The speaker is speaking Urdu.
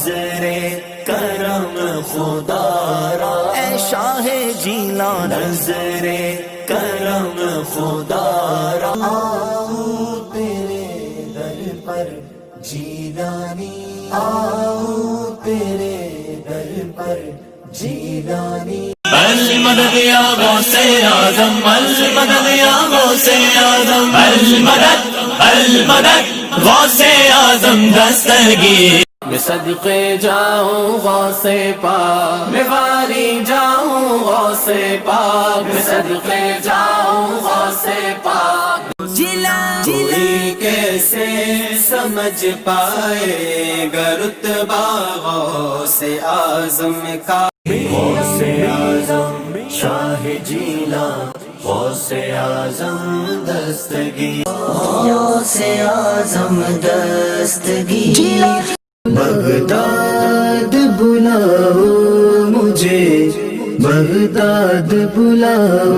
نظر کرم خدا را، اے شاہ جیلان نظر کرم خدا را، آؤں تیرے در پر جیلانی، آؤں تیرے در پر جیلانی، المدد یا غوث اعظم، المدد یا غوث اعظم، المدد المدد غوث اعظم دستگیر، میں صدقے جاؤں غوث پاک، میں واری جاؤں غوث پاک، میں صدقے جاؤں غوث پاک، کوئی کیسے سمجھ پائے گا رتبہ غوث اعظم کا، غوث اعظم شاہ جیلان، غوث اعظم دستگیر، غوث اعظم دستگیر، بغداد بلاؤ مجھے، بغداد بلاؤ۔